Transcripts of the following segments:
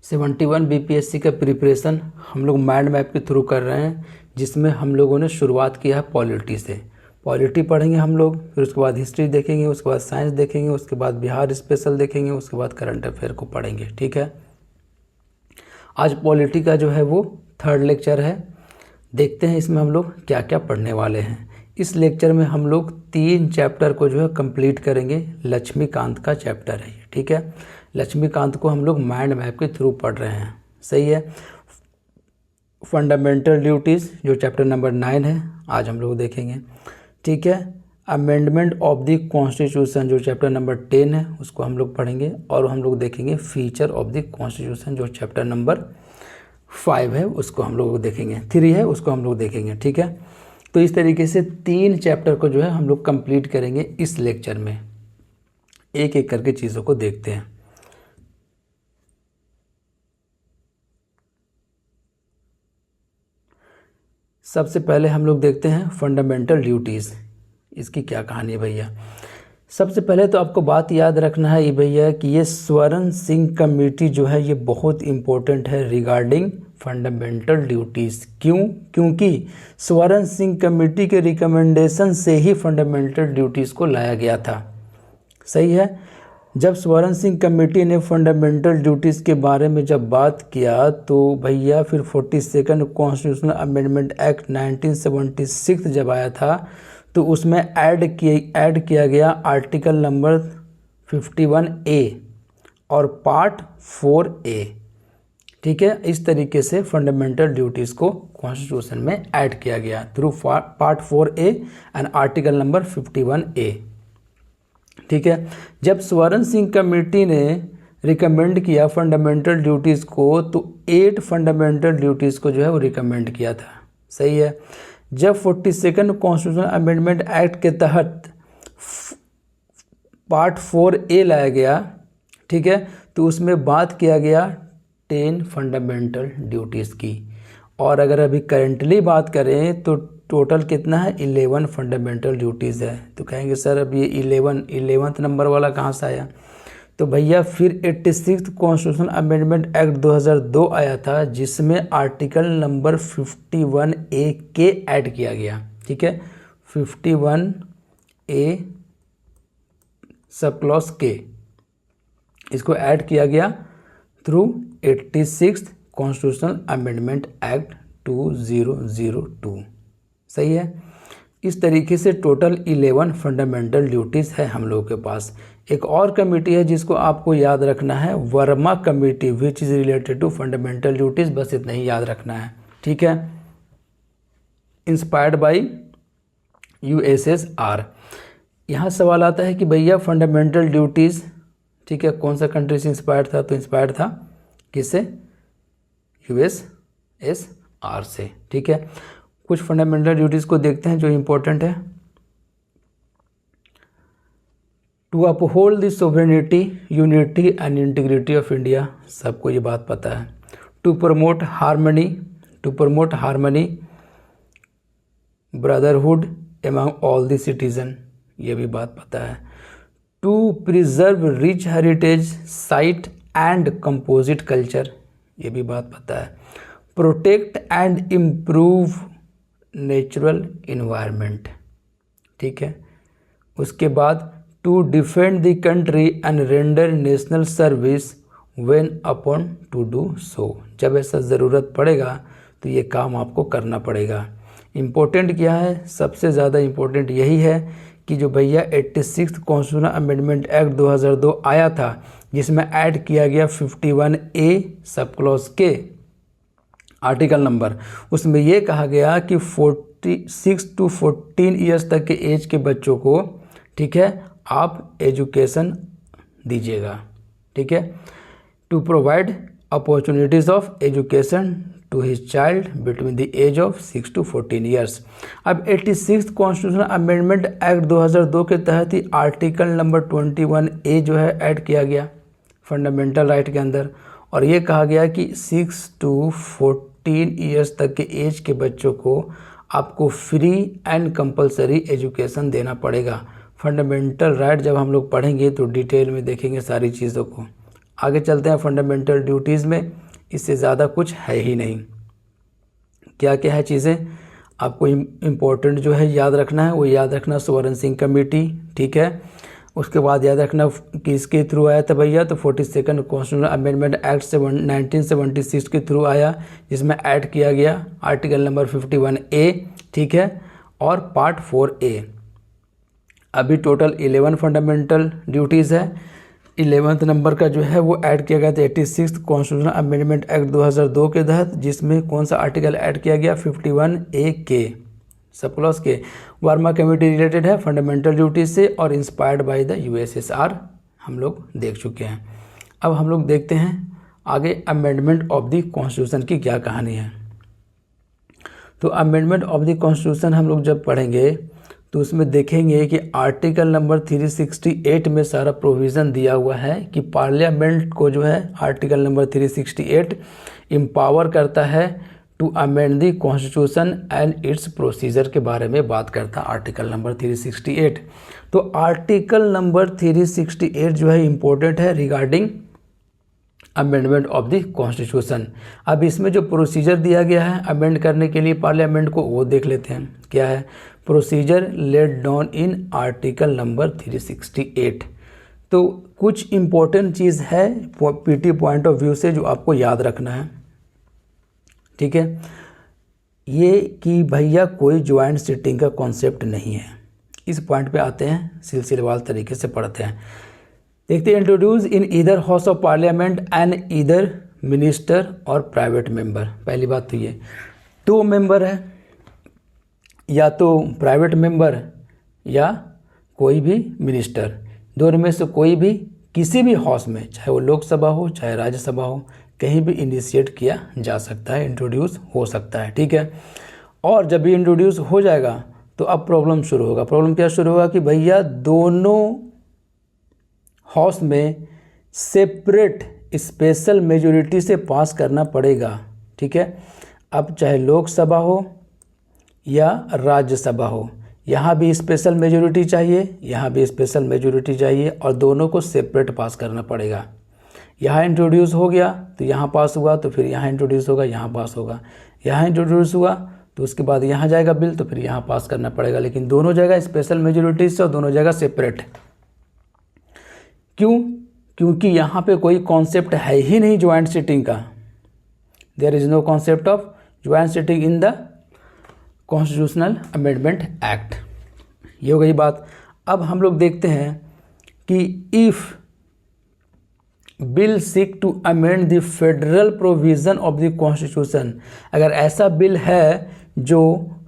71 BPSC का preparation हम लोग माइंड मैप के थ्रू कर रहे हैं, जिसमें हम लोगों ने शुरुआत किया है पॉलिटी से। पॉलिटी पढ़ेंगे हम लोग, फिर उसके बाद हिस्ट्री देखेंगे, उसके बाद साइंस देखेंगे, उसके बाद बिहार स्पेशल देखेंगे, उसके बाद करंट अफेयर को पढ़ेंगे। ठीक है, आज पॉलिटी का जो है वो 3rd लेक्चर है। देखते हैं इसमें हम लोग क्या क्या पढ़ने वाले हैं। इस लेक्चर में हम लोग 3 चैप्टर को जो है कंप्लीट करेंगे। लक्ष्मीकांत का चैप्टर है ये। ठीक है, लक्ष्मीकांत को हम लोग माइंड मैप के थ्रू पढ़ रहे हैं। सही है। फंडामेंटल ड्यूटीज़ जो चैप्टर नंबर 9 है, आज हम लोग देखेंगे। ठीक है, अमेंडमेंट ऑफ द कॉन्स्टिट्यूशन जो चैप्टर नंबर 10 है, उसको हम लोग पढ़ेंगे। और हम लोग देखेंगे फीचर ऑफ द कॉन्स्टिट्यूशन जो चैप्टर नंबर 5 है, उसको हम लोग देखेंगे। 3 है, उसको हम लोग देखेंगे। ठीक है, तो इस तरीके से 3 चैप्टर को जो है हम लोग कंप्लीट करेंगे इस लेक्चर में। एक एक करके चीज़ों को देखते हैं। सबसे पहले हम लोग देखते हैं फंडामेंटल ड्यूटीज़। इसकी क्या कहानी है भैया। सबसे पहले तो आपको बात याद रखना है ये भैया कि ये स्वर्ण सिंह कमेटी जो है ये बहुत इम्पोर्टेंट है रिगार्डिंग फंडामेंटल ड्यूटीज़। क्यों? क्योंकि स्वर्ण सिंह कमेटी के रिकमेंडेशन से ही फंडामेंटल ड्यूटीज़ को लाया गया था। सही है। जब स्वर्ण सिंह कमेटी ने फंडामेंटल ड्यूटीज़ के बारे में जब बात किया तो भैया फिर 42nd कॉन्स्टिट्यूशनल अमेंडमेंट एक्ट 1976 जब आया था तो उसमें ऐड किया गया आर्टिकल नंबर 51A और पार्ट 4A। ठीक है, इस तरीके से फंडामेंटल ड्यूटीज़ को कॉन्स्टिट्यूशन में ऐड किया गया through part 4A and article number 51A। ठीक है, जब स्वर्ण सिंह कमेटी ने रिकमेंड किया फंडामेंटल ड्यूटीज़ को तो 8 फंडामेंटल ड्यूटीज़ को जो है वो रिकमेंड किया था। सही है। जब 42nd कॉन्स्टिट्यूशनल अमेंडमेंट एक्ट के तहत पार्ट 4A लाया गया, ठीक है, तो उसमें बात किया गया 10 फंडामेंटल ड्यूटीज़ की। और अगर अभी करेंटली बात करें तो टोटल कितना है 11 फंडामेंटल ड्यूटीज़ है। तो कहेंगे सर अब ये 11th नंबर वाला कहाँ से आया। तो भैया फिर 86th कॉन्स्टिट्यूशनल अमेंडमेंट एक्ट 2002 आया था जिसमें आर्टिकल नंबर 51A के ऐड किया गया। ठीक है, 51A सब क्लॉज के इसको ऐड किया गया through 86th constitutional amendment act 2002। सही है। इस तरीके से टोटल 11 फंडामेंटल ड्यूटीज़ है हम लोगों के पास। एक और कमेटी है जिसको आपको याद रखना है, Verma committee which is related to fundamental duties. बस इतना ही याद रखना है। ठीक है, इंस्पायर्ड बाय USSR। यहाँ सवाल आता है कि भैया फंडामेंटल ड्यूटीज़, ठीक है, कौन सा कंट्री से इंस्पायर्ड था। तो इंस्पायर्ड था किससे? USSR से। ठीक है, कुछ फंडामेंटल ड्यूटीज़ को देखते हैं जो इम्पोर्टेंट है। To uphold the sovereignty, unity and integrity of India, सबको ये बात पता है। To promote harmony, brotherhood among all the citizen, ये भी बात पता है। To preserve rich heritage site and composite culture, ये भी बात पता है। Protect and improve natural environment. ठीक है, उसके बाद to defend the country and render national service when upon to do so, जब ऐसा ज़रूरत पड़ेगा तो ये काम आपको करना पड़ेगा। इम्पोर्टेंट क्या है? सबसे ज़्यादा इम्पोर्टेंट यही है कि जो भैया 86th कॉन्स्टिट्यूशनल अमेंडमेंट एक्ट 2002 आया था जिसमें ऐड किया गया 51A सब क्लॉज के आर्टिकल नंबर, उसमें ये कहा गया कि 46 to 14 ईयर्स तक के एज के बच्चों को, ठीक है, आप एजुकेशन दीजिएगा। ठीक है, to provide opportunities of education to his child between the age of 6 to 14 years. अब 86th कॉन्स्टिट्यूशनल अमेंडमेंट एक्ट 2002 के तहत ही आर्टिकल नंबर 21A जो है ऐड किया गया फंडामेंटल राइट के अंदर, और ये कहा गया कि 6 to 14 ईयर्स तक के एज के बच्चों को आपको फ्री एंड कंपलसरी एजुकेशन देना पड़ेगा। फंडामेंटल राइट जब हम लोग पढ़ेंगे तो डिटेल में देखेंगे सारी चीज़ों को। आगे चलते हैं फंडामेंटल ड्यूटीज़ में, इससे ज़्यादा कुछ है ही नहीं। क्या क्या है चीज़ें आपको इम्पोर्टेंट जो है याद रखना है, वो याद रखना स्वर्ण सिंह कमेटी, ठीक है। उसके बाद याद रखना किसके थ्रू आया था भैया, तो 42nd कॉन्स्टिट्यूशनल अमेंडमेंट एक्ट 1976 के थ्रू आया, जिसमें ऐड किया गया आर्टिकल नंबर 51A, ठीक है, और पार्ट 4A। अभी टोटल 11 फंडामेंटल ड्यूटीज़ है। 11th नंबर का जो है वो ऐड किया गया था 86th कॉन्स्टिट्यूशनल अमेंडमेंट एक्ट 2002 के तहत, जिसमें कौन सा आर्टिकल ऐड किया गया, 51A के सब क्लॉज के। वर्मा कमेटी रिलेटेड है फंडामेंटल ड्यूटी से और इंस्पायर्ड बाय द USSR, हम लोग देख चुके हैं। अब हम लोग देखते हैं आगे अमेंडमेंट ऑफ द कॉन्स्टिट्यूशन की क्या कहानी है। तो अमेंडमेंट ऑफ द कॉन्स्टिट्यूशन हम लोग जब पढ़ेंगे तो उसमें देखेंगे कि आर्टिकल नंबर 368 में सारा प्रोविज़न दिया हुआ है कि पार्लियामेंट को जो है आर्टिकल नंबर 368 एम्पावर करता है to amend the constitution and its procedure के बारे में बात करता है आर्टिकल नंबर 368। तो आर्टिकल नंबर 368 जो है इम्पोर्टेंट है regarding amendment of the constitution. अब इसमें जो प्रोसीजर दिया गया है अमेंड करने के लिए पार्लियामेंट को, वो देख लेते हैं क्या है। Procedure laid down in article number 368। तो कुछ इम्पोर्टेंट चीज़ है पीटी पॉइंट ऑफ व्यू से जो आपको याद रखना है, ठीक है। ये कि भैया कोई ज्वाइंट सिटिंग का कॉन्सेप्ट नहीं है। इस पॉइंट पे आते हैं, सिलसिलेवार तरीके से पढ़ते हैं। देखते हैं introduce in either house of parliament and either minister और प्राइवेट मेंबर। पहली बात तो ये 2 मेंबर है, या तो प्राइवेट मेंबर या कोई भी मिनिस्टर, दोनों में से कोई भी किसी भी हाउस में, चाहे वो लोकसभा हो चाहे राज्यसभा हो, कहीं भी इनिशिएट किया जा सकता है, इंट्रोड्यूस हो सकता है, ठीक है। और जब भी इंट्रोड्यूस हो जाएगा तो अब प्रॉब्लम शुरू होगा। प्रॉब्लम क्या शुरू होगा कि भैया दोनों हाउस में सेपरेट स्पेशल मेजॉरिटी से पास करना पड़ेगा, ठीक है। अब चाहे लोकसभा हो या राज्यसभा हो, यहाँ भी स्पेशल मेजॉरिटी चाहिए, यहाँ भी स्पेशल मेजॉरिटी चाहिए, और दोनों को सेपरेट पास करना पड़ेगा। यहाँ इंट्रोड्यूस हो गया तो यहाँ पास हुआ, तो फिर यहाँ इंट्रोड्यूस होगा, यहाँ पास होगा। यहाँ इंट्रोड्यूस हुआ तो उसके बाद यहाँ जाएगा बिल, तो फिर यहाँ पास करना पड़ेगा। लेकिन दोनों जगह स्पेशल मेजॉरिटी से और दोनों जगह सेपरेट। क्यों? क्योंकि यहाँ पे कोई कॉन्सेप्ट है ही नहीं ज्वाइंट सिटिंग का। There is no concept of joint sitting in the constitutional amendment act. ये हो गई बात। अब हम लोग देखते हैं कि if bill seek to amend the federal provision of the constitution, अगर ऐसा बिल है जो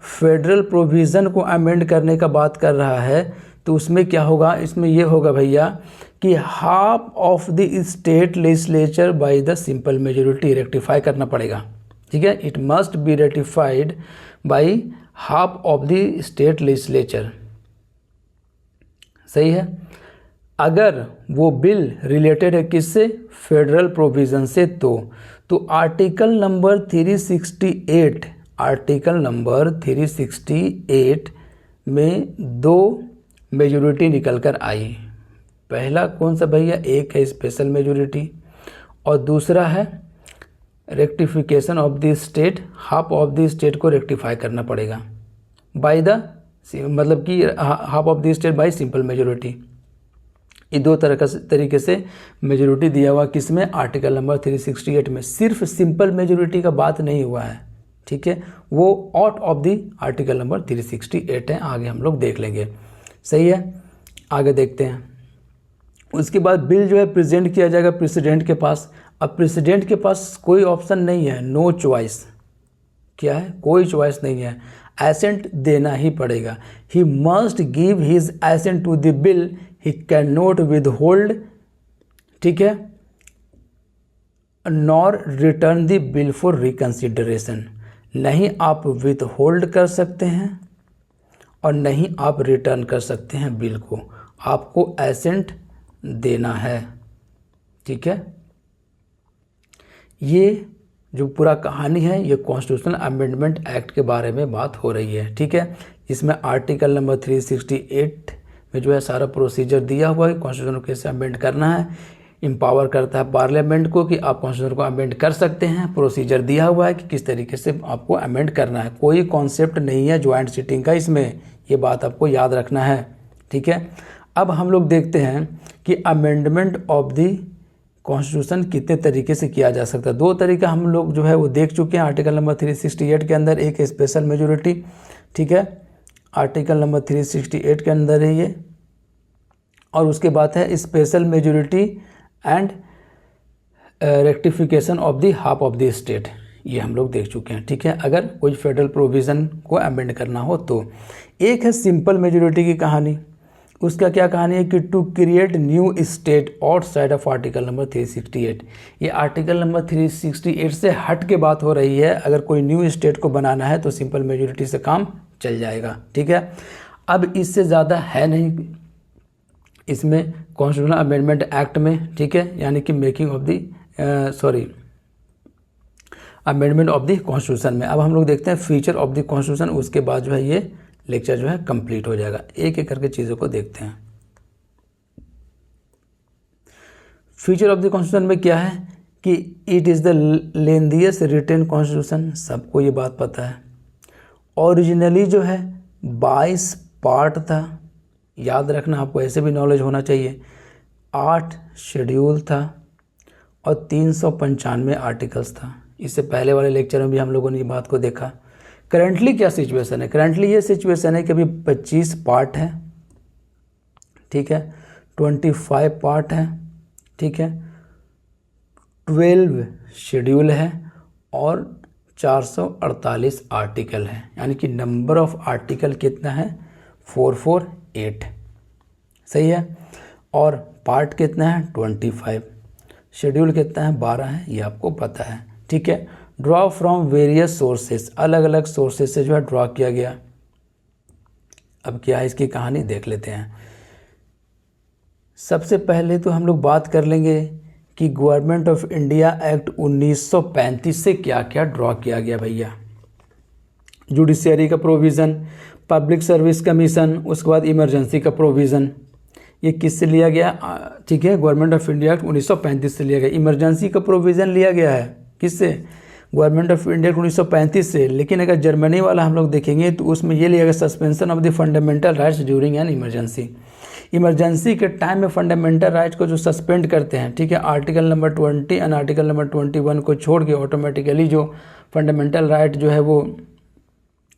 फेडरल प्रोविज़न को अमेंड करने का बात कर रहा है, तो उसमें क्या होगा, इसमें ये होगा भैया कि half of the state legislature by the simple majority rectify करना पड़ेगा, ठीक है। It must be ratified by half of the state legislature, सही है। अगर वो बिल रिलेटेड है किससे, फेडरल प्रोविज़न से, तो आर्टिकल नंबर 368, आर्टिकल नंबर 368 में 2 मेजॉरिटी निकल कर आई। पहला कौन सा भैया, एक है स्पेशल मेजॉरिटी और दूसरा है rectification of the state, half of the state को रेक्टिफाई करना पड़ेगा बाय द, मतलब कि half of the state by simple majority. ये 2 तरीके से मेजॉरिटी दिया हुआ किसमें, आर्टिकल नंबर 368 में। सिर्फ सिंपल मेजॉरिटी का बात नहीं हुआ है, ठीक है, वो out of the article number 368 है। आगे हम लोग देख लेंगे, सही है। आगे देखते हैं। उसके बाद बिल जो है प्रेजेंट किया जाएगा प्रेसिडेंट के पास। अब प्रेसिडेंट के पास कोई ऑप्शन नहीं है, नो चॉइस। क्या है, कोई चॉइस नहीं है, एसेंट देना ही पड़ेगा। He must give his assent to the bill, he can not withhold, ठीक है, nor return the bill for reconsideration. नहीं आप विद होल्ड कर सकते हैं और नहीं आप रिटर्न कर सकते हैं बिल को, आपको एसेंट देना है, ठीक है। ये जो पूरा कहानी है ये कॉन्स्टिट्यूशनल अमेंडमेंट एक्ट के बारे में बात हो रही है, ठीक है। इसमें आर्टिकल नंबर 368 में जो है सारा प्रोसीजर दिया हुआ है, कॉन्स्टिट्यूशन को कैसे अमेंड करना है। एम्पावर करता है पार्लियामेंट को कि आप कॉन्स्टिट्यूशन को अमेंड कर सकते हैं। प्रोसीजर दिया हुआ है कि किस तरीके से आपको अमेंड करना है। कोई कॉन्सेप्ट नहीं है ज्वाइंट सिटिंग का इसमें, ये बात आपको याद रखना है, ठीक है। अब हम लोग देखते हैं कि अमेंडमेंट ऑफ द कॉन्स्टिट्यूशन कितने तरीके से किया जा सकता है। दो तरीका हम लोग जो है वो देख चुके हैं। आर्टिकल नंबर 368 के अंदर एक स्पेशल मेजोरिटी, ठीक है, आर्टिकल नंबर 368 के अंदर है ये, और उसके बाद है special majority and rectification of the half of the state, ये हम लोग देख चुके हैं, ठीक है, अगर कोई फेडरल प्रोविज़न को अमेंड करना हो तो। एक है सिंपल मेजोरिटी की कहानी, उसका क्या कहानी है कि to create new state outside of article number 368। ये आर्टिकल नंबर 368 से हट के बात हो रही है। अगर कोई न्यू स्टेट को बनाना है तो सिंपल मेजोरिटी से काम चल जाएगा, ठीक है। अब इससे ज़्यादा है नहीं इसमें कॉन्स्टिट्यूशनल अमेंडमेंट एक्ट में, ठीक है, यानी कि making of the amendment of the constitution में। अब हम लोग देखते हैं फीचर ऑफ द कॉन्स्टिट्यूशन, उसके बाद जो है ये लेक्चर जो है कंप्लीट हो जाएगा। एक एक करके चीज़ों को देखते हैं। फीचर ऑफ द कॉन्स्टिट्यूशन में क्या है कि it is the lengthiest written constitution, सबको ये बात पता है। ओरिजिनली जो है 22 पार्ट था, याद रखना, आपको ऐसे भी नॉलेज होना चाहिए। 8 शेड्यूल था और 395 आर्टिकल्स था। इससे पहले वाले लेक्चर में भी हम लोगों ने ये बात को देखा। करंटली क्या सिचुएशन है? करंटली ये सिचुएशन है कि अभी 25 पार्ट है, ठीक है, 25 पार्ट है, ठीक है, 12 शेड्यूल है और 448 आर्टिकल है, यानी कि नंबर ऑफ आर्टिकल कितना है? 448, सही है। और पार्ट कितना है? 25। शेड्यूल कितना है? 12 है, ये आपको पता है, ठीक है। ड्रॉ फ्रॉम वेरियस सोर्सेस, अलग अलग सोर्सेस से जो है ड्रॉ किया गया। अब क्या है इसकी कहानी देख लेते हैं। सबसे पहले तो हम लोग बात कर लेंगे कि गवर्नमेंट ऑफ इंडिया एक्ट 1935 से क्या क्या ड्रॉ किया गया भैया। जुडिशियरी का प्रोविज़न, पब्लिक सर्विस कमीशन, उसके बाद इमरजेंसी का प्रोविज़न, ये किससे लिया गया? ठीक है, गवर्नमेंट ऑफ इंडिया एक्ट 1935 से लिया गया। इमरजेंसी का प्रोविज़न लिया गया है किससे? गवर्नमेंट ऑफ इंडिया 1935 से। लेकिन अगर जर्मनी वाला हम लोग देखेंगे तो उसमें ये लिया गया suspension of the fundamental rights during an emergency. Emergency के टाइम में फंडामेंटल राइट्स को जो सस्पेंड करते हैं, ठीक है, article number 20 and article number 21 को छोड़ के ऑटोमेटिकली जो फंडामेंटल राइट जो है वो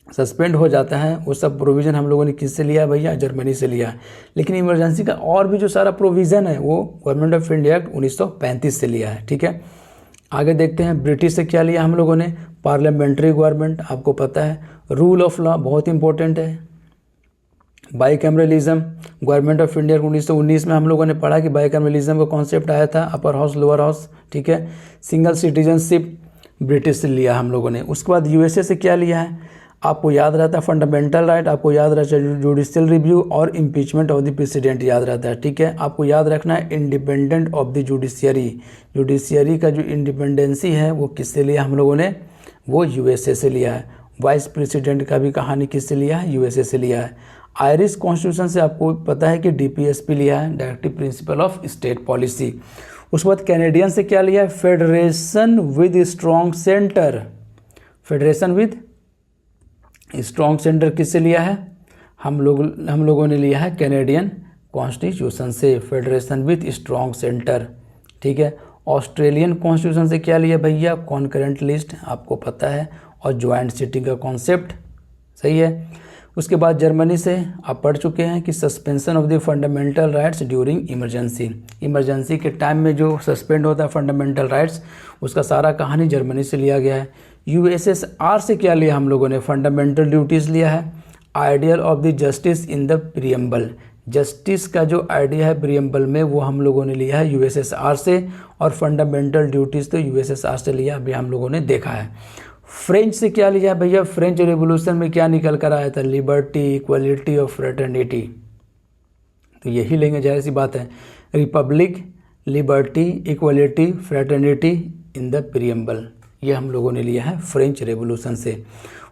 सस्पेंड हो जाता है। वो सब प्रोविज़न हम लोगों ने किससे लिया है भैया? जर्मनी से लिया है। लेकिन इमरजेंसी का और भी जो सारा प्रोविज़न है वो गवर्नमेंट ऑफ इंडिया एक्ट 1935 से लिया है, ठीक है। आगे देखते हैं ब्रिटिश से क्या लिया हम लोगों ने? पार्लियामेंट्री गवर्नमेंट, आपको पता है। रूल ऑफ लॉ बहुत इंपॉर्टेंट है। बाईकैमरलिज्म, गवर्नमेंट ऑफ इंडिया 1919 में हम लोगों ने पढ़ा कि बाईकैमरलिज्म का कॉन्सेप्ट आया था, अपर हाउस लोअर हाउस, ठीक है। सिंगल सिटीजनशिप ब्रिटिश से लिया हम लोगों ने। उसके बाद यूएसए से क्या लिया है? आपको याद रहता है फंडामेंटल राइट, आपको याद रहता है जुडिशियल रिव्यू और इम्पीचमेंट ऑफ द प्रेसिडेंट याद रहता है, ठीक है। आपको याद रखना है independent of the judiciary. Judiciary का जो इंडिपेंडेंसी है वो किससे लिया हम लोगों ने? वो यूएसए से लिया है। वाइस प्रेसिडेंट का भी कहानी किससे लिया है? यूएसए से लिया है। आयरिश कॉन्स्टिट्यूशन से आपको पता है कि डीपीएसपी लिया है, directive principle of state policy. उसके बाद कैनेडियन से क्या लिया है? Federation with strong centre. Federation with strong centre किससे लिया है? हम लोगों ने लिया है कैनेडियन कॉन्स्टिट्यूशन से, फेडरेशन विद स्ट्रॉन्ग सेंटर, ठीक है। ऑस्ट्रेलियन कॉन्स्टिट्यूशन से क्या लिया भैया? कॉन्करेंट लिस्ट, आपको पता है, और ज्वाइंट सिटिंग का कॉन्सेप्ट, सही है। उसके बाद जर्मनी से आप पढ़ चुके हैं कि suspension of the fundamental rights during emergency. Emergency के टाइम में जो सस्पेंड होता है फंडामेंटल राइट्स, उसका सारा कहानी जर्मनी से लिया गया है। यूएसएसआर से क्या लिया हम लोगों ने? फंडामेंटल ड्यूटीज़ लिया है। Ideal of the justice in the preamble, justice का जो आइडिया है प्रीएम्बल में वो हम लोगों ने लिया है यूएसएसआर से, और फंडामेंटल ड्यूटीज़ तो यूएसएसआर से लिया, अभी हम लोगों ने देखा है। फ्रेंच से क्या लिया है भैया? फ्रेंच रेवोल्यूशन में क्या निकल कर आया था? लिबर्टी, इक्वलिटी और फ्रेटर्निटी, तो यही लेंगे, जाहिर सी बात है। Republic, liberty, equality, fraternity in the preamble, ये हम लोगों ने लिया है फ्रेंच रेवोल्यूशन से।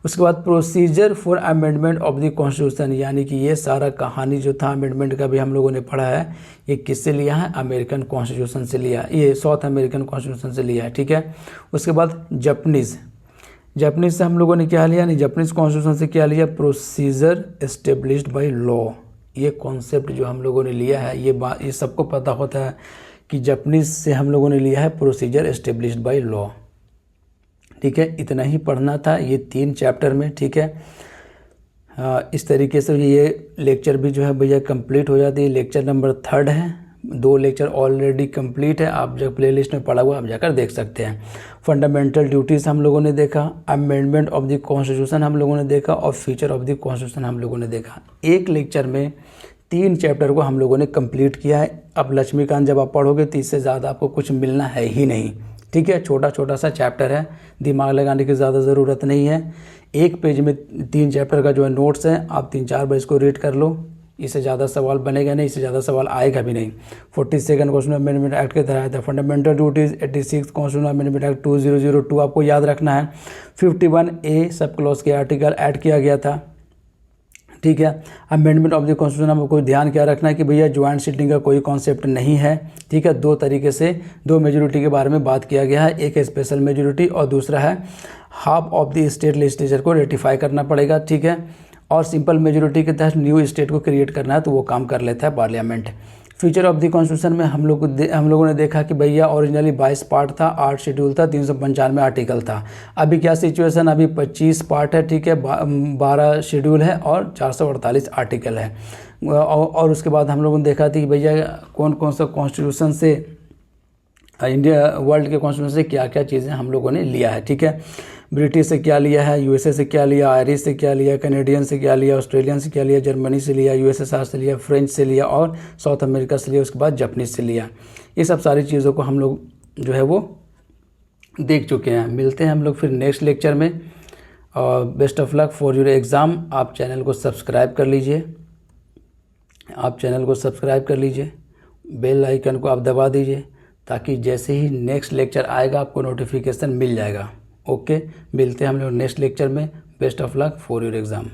उसके बाद procedure for amendment of the constitution, यानी कि ये सारा कहानी जो था अमेंडमेंट का भी हम लोगों ने पढ़ा है, ये किससे लिया है, अमेरिकन कॉन्स्टिट्यूशन से लिया, ये साउथ अमेरिकन कॉन्स्टिट्यूशन से लिया है, ठीक है। उसके बाद जापानीज़ से हम लोगों ने क्या लिया, नहीं जापानीज़ कॉन्स्टिट्यूशन से क्या लिया, प्रोसीजर एस्टेब्लिश्ड बाय लॉ। ये कॉन्सेप्ट जो हम लोगों ने लिया है, ये सबको पता होता है कि जापानीज़ से हम लोगों ने लिया है प्रोसीजर एस्टेब्लिश्ड बाय लॉ, ठीक है। इतना ही पढ़ना था ये 3 चैप्टर में, ठीक है। इस तरीके से ये लेक्चर भी जो है भैया कंप्लीट हो जाती है। लेक्चर नंबर 3 है, 2 लेक्चर ऑलरेडी कंप्लीट है, आप जब प्लेलिस्ट में पढ़ा हुआ आप जाकर देख सकते हैं। फंडामेंटल ड्यूटीज़ हम लोगों ने देखा, अमेंडमेंट ऑफ द कॉन्स्टिट्यूशन हम लोगों ने देखा और फीचर ऑफ द कॉन्स्टिट्यूशन हम लोगों ने देखा। एक लेक्चर में 3 चैप्टर को हम लोगों ने कंप्लीट किया है। अब लक्ष्मीकांत जब आप पढ़ोगे तो इससे ज़्यादा आपको कुछ मिलना है ही नहीं, ठीक है। छोटा छोटा सा चैप्टर है, दिमाग लगाने की ज़्यादा ज़रूरत नहीं है। एक पेज में 3 चैप्टर का जो है नोट्स है, आप 3-4 बार इसको रीड कर लो, इससे ज़्यादा सवाल बनेगा नहीं, इससे ज़्यादा सवाल आएगा भी नहीं। 42 कॉन्स्टिट्यूशन अमेंडमेंट एक्ट के तहत है। Fundamental duties 86 constitution amendment act 2002 आपको याद रखना है। 51A सब क्लॉज के आर्टिकल ऐड किया गया था, ठीक है। अमेंडमेंट ऑफ द कॉन्स्टिट्यूशन में कोई ध्यान क्या रखना है कि भैया ज्वाइंट सीटिंग का कोई कॉन्सेप्ट नहीं है, ठीक है। 2 तरीके से 2 मेजोरिटी के बारे में बात किया गया है, एक है स्पेशल मेजोरिटी और दूसरा है half of the state legislature को रेटिफाई करना पड़ेगा, ठीक है। और सिंपल मेजोरिटी के तहत न्यू स्टेट को क्रिएट करना है तो वो काम कर लेता है parliament. Feature of the constitution में हम लोगों ने देखा कि भैया ओरिजिनली 22 पार्ट था, 8 शेड्यूल था, 395 आर्टिकल था। अभी क्या सिचुएशन, अभी 25 पार्ट है, ठीक है, 12 शेड्यूल है और 448 आर्टिकल है। और उसके बाद हम लोगों ने देखा थी कि भैया कौन कौन सा कॉन्स्टिट्यूशन से, इंडिया वर्ल्ड के कॉन्स्टिट्यूशन से क्या क्या चीज़ें हम लोगों ने लिया है, ठीक है। ब्रिटिश से क्या लिया है, यूएसए से क्या लिया, आयरिश से क्या लिया, कैनेडियन से क्या लिया, ऑस्ट्रेलियन से क्या लिया, जर्मनी से लिया, यूएसएसआर से लिया, फ्रेंच से लिया और साउथ अमेरिका से लिया, उसके बाद जापानीज से लिया। ये सब सारी चीज़ों को हम लोग जो है वो देख चुके हैं। मिलते हैं हम लोग फिर नेक्स्ट लेक्चर में और best of luck for your exam. आप चैनल को सब्सक्राइब कर लीजिए, बेल आइकन को आप दबा दीजिए ताकि जैसे ही नेक्स्ट लेक्चर आएगा आपको नोटिफिकेशन मिल जाएगा। ओके, मिलते हैं हम लोग नेक्स्ट लेक्चर में। Best of luck for your exam.